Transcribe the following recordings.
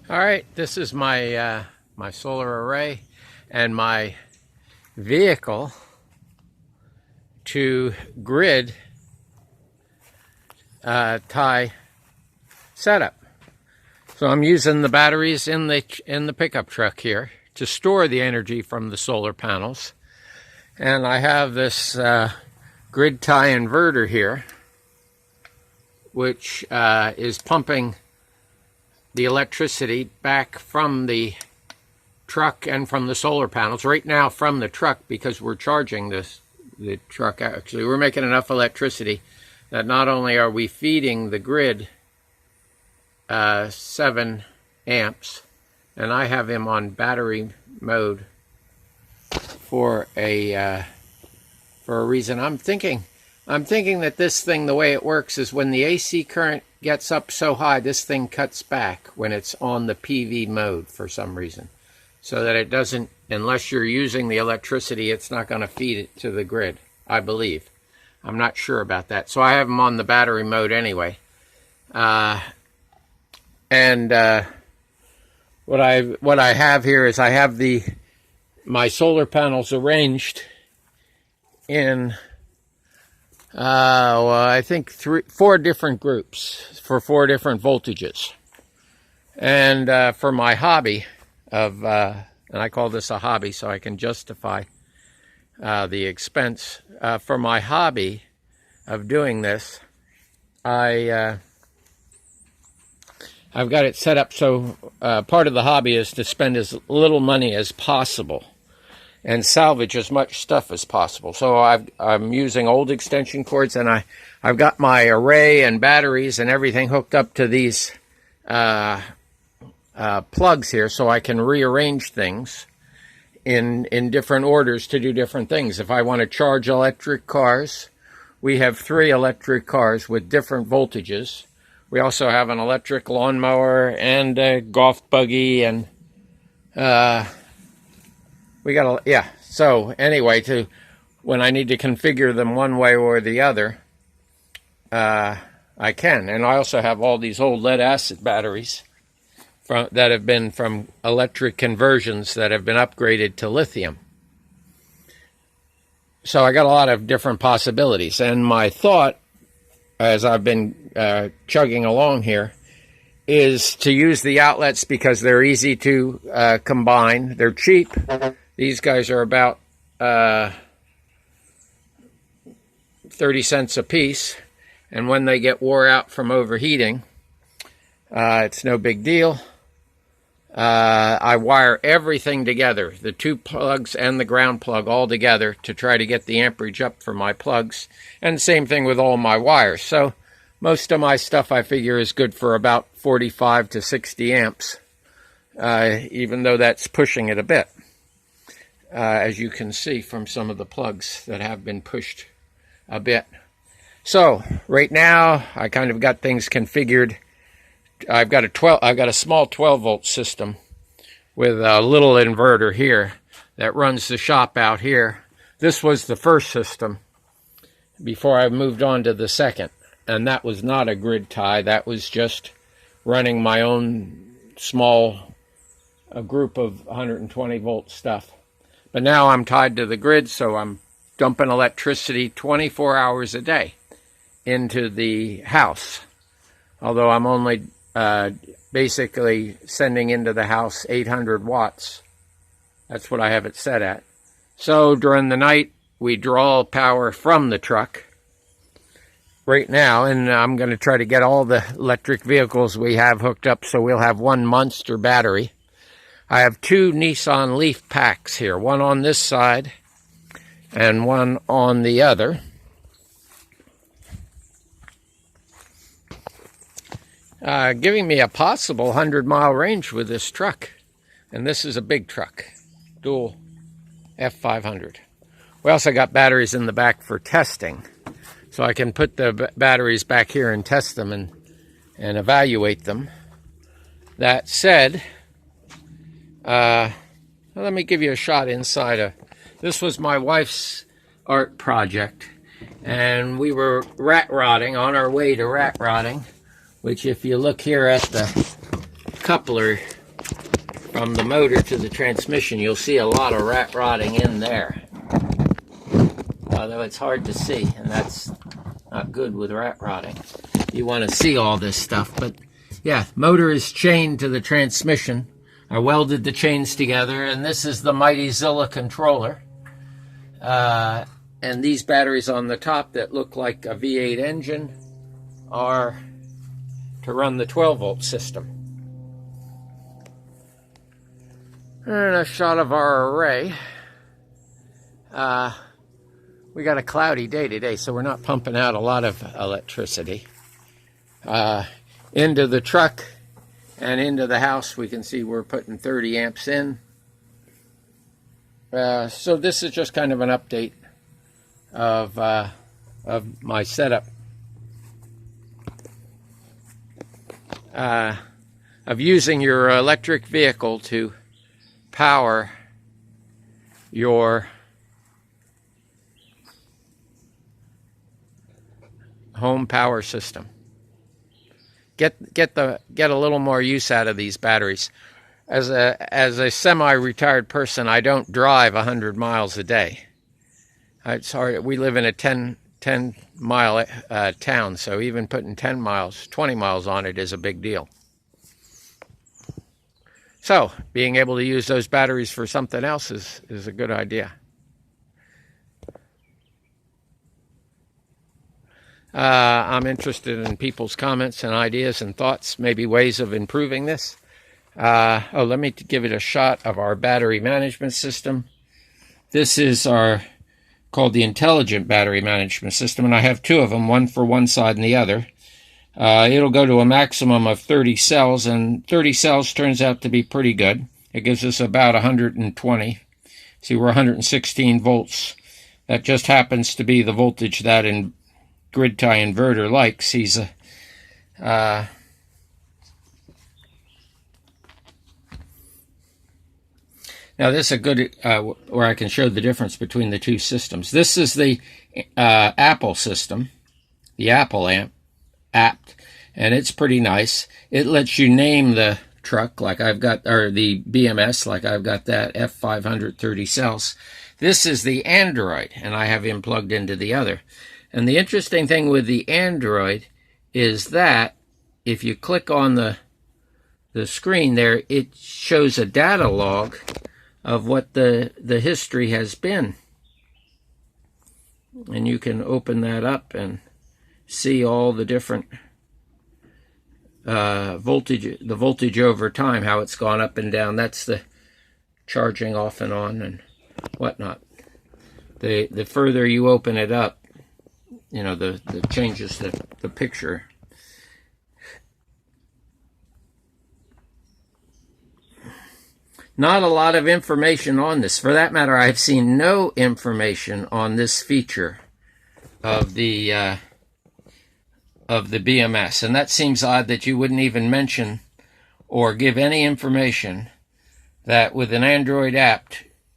All right, this is my my solar array and my vehicle to grid tie setup. So I'm using the batteries in the pickup truck here to store the energy from the solar panels, and I have this grid tie inverter here, which is pumping the electricity back from the truck and from the solar panels. Right now from the truck, because we're charging the truck. Actually, we're making enough electricity that not only are we feeding the grid 7 amps, and I have him on battery mode for a reason. I'm thinking that this thing, the way it works is when the AC current gets up so high, this thing cuts back when it's on the PV mode for some reason. So that it doesn't, unless you're using the electricity, it's not going to feed it to the grid, I believe. I'm not sure about that. So I have them on the battery mode anyway. What I have here is I have my solar panels arranged in I think 4 different groups for 4 different voltages. And for my hobby of, and I call this a hobby so I can justify the expense. For my hobby of doing this, I've got it set up so part of the hobby is to spend as little money as possible and salvage as much stuff as possible. So I'm using old extension cords, and I've got my array and batteries and everything hooked up to these plugs here, so I can rearrange things in different orders to do different things. If I want to charge electric cars, we have 3 electric cars with different voltages. We also have an electric lawnmower and a golf buggy, and we got a, yeah. So anyway, when I need to configure them one way or the other, I can. And I also have all these old lead acid batteries that have been from electric conversions that have been upgraded to lithium. So I got a lot of different possibilities. And my thought, as I've been chugging along here, is to use the outlets because they're easy to combine. They're cheap. These guys are about 30 cents a piece, and when they get wore out from overheating, it's no big deal. I wire everything together, the 2 plugs and the ground plug all together, to try to get the amperage up for my plugs, and same thing with all my wires. So most of my stuff I figure is good for about 45 to 60 amps, even though that's pushing it a bit. As you can see from some of the plugs that have been pushed a bit. So right now I kind of got things configured. I've got a small 12-volt system with a little inverter here that runs the shop out here. This was the first system before I moved on to the second, and that was not a grid tie. That was just running my own small group of 120 volt stuff. But now I'm tied to the grid, so I'm dumping electricity 24 hours a day into the house. Although I'm only basically sending into the house 800 watts. That's what I have it set at. So during the night, we draw power from the truck right now, and I'm going to try to get all the electric vehicles we have hooked up so we'll have one monster battery. I have 2 Nissan Leaf packs here, one on this side and one on the other. Giving me a possible 100-mile range with this truck. And this is a big truck, dual F500. We also got batteries in the back for testing, so I can put the batteries back here and test them and evaluate them. That said, let me give you a shot inside. This was my wife's art project, and we were rat rodding, on our way to rat rodding, which if you look here at the coupler, from the motor to the transmission, you'll see a lot of rat rotting in there. Although it's hard to see, and that's not good with rat rotting. You want to see all this stuff, but yeah, motor is chained to the transmission. I welded the chains together, and this is the Mighty Zilla controller. And these batteries on the top that look like a V8 engine are to run the 12-volt system. And a shot of our array. We got a cloudy day today, so we're not pumping out a lot of electricity. Into the truck and into the house, we can see we're putting 30 amps in. So this is just kind of an update of my setup. Of using your electric vehicle to power your home power system. Get a little more use out of these batteries. As a semi-retired person, I don't drive 100 miles a day. It's hard. We live in a 10-mile town, so even putting 10 miles, 20 miles on it is a big deal. So being able to use those batteries for something else is a good idea. I'm interested in people's comments and ideas and thoughts, maybe ways of improving this. Let me give it a shot of our battery management system. This is called the Intelligent Battery Management System, and I have two of them, one for one side and the other. It'll go to a maximum of 30 cells, and 30 cells turns out to be pretty good. It gives us about 120. See, we're 116 volts. That just happens to be the voltage that grid tie inverter likes. Now this is a good where I can show the difference between the two systems. This is the Apple system, the Apple app, and it's pretty nice. It lets you name the truck like I've got, or the BMS like I've got that F500 30 cells. This is the Android, and I have him plugged into the other. And the interesting thing with the Android is that if you click on the screen there, it shows a data log of what the history has been. And you can open that up and see all the different voltage over time, how it's gone up and down. That's the charging off and on and whatnot. The further you open it up, you know, the changes the picture. Not a lot of information on this. For that matter, I've seen no information on this feature of the BMS, and that seems odd that you wouldn't even mention or give any information that with an Android app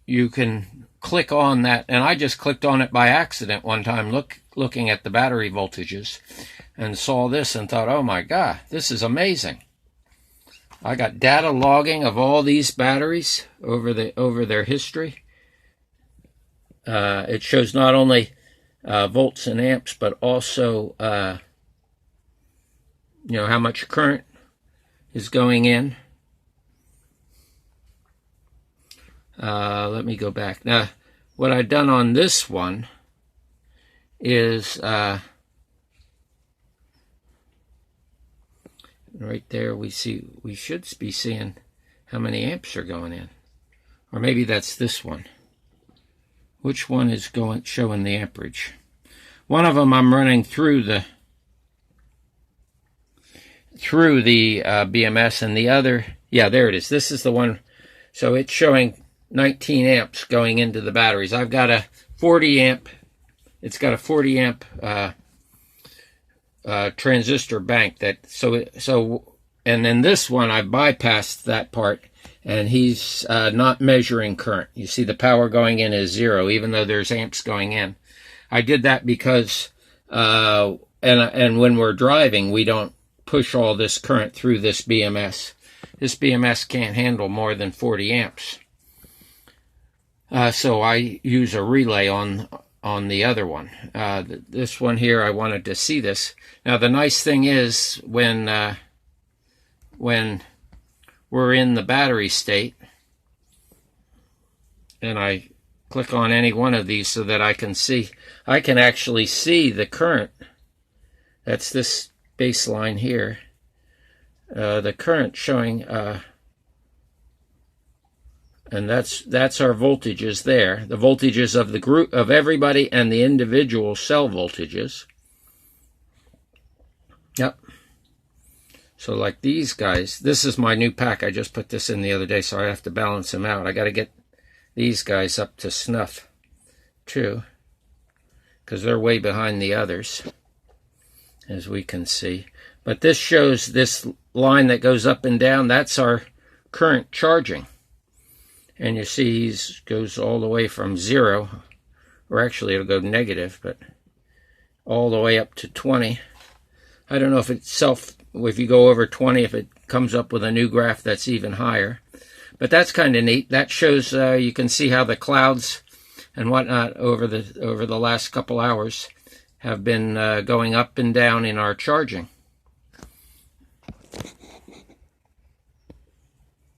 you can click on that. And I just clicked on it by accident one time, looking at the battery voltages, and saw this and thought, oh my God, this is amazing. I got data logging of all these batteries over their history. It shows not only volts and amps, but also how much current is going in. Let me go back. Now, what I've done on this one is right there we should be seeing how many amps are going in. Or maybe that's this one. Which one is showing the amperage? One of them I'm running through the BMS, and the other, yeah, there it is. This is the one. So it's showing 19 amps going into the batteries. I've got a 40 amp. It's got a 40 amp transistor bank. And then this one I bypassed that part, and he's not measuring current. You see the power going in is 0, even though there's amps going in. I did that because and when we're driving, we don't push all this current through this BMS, This BMS can't handle more than 40 amps. So I use a relay on the other one. This one here, I wanted to see this. Now the nice thing is when we're in the battery state, and I click on any one of these so that I can actually see the current. That's this baseline here. The current showing, and that's our voltages there. The voltages of the group, of everybody, and the individual cell voltages. Yep. So like these guys, this is my new pack. I just put this in the other day, so I have to balance them out. I got to get these guys up to snuff too, because they're way behind the others, as we can see. But this shows this line that goes up and down. That's our current charging. And you see he goes all the way from 0, or actually it'll go negative, but all the way up to 20. I don't know if if you go over 20, if it comes up with a new graph that's even higher. But that's kind of neat. That shows you can see how the clouds and whatnot over the last couple hours have been going up and down in our charging.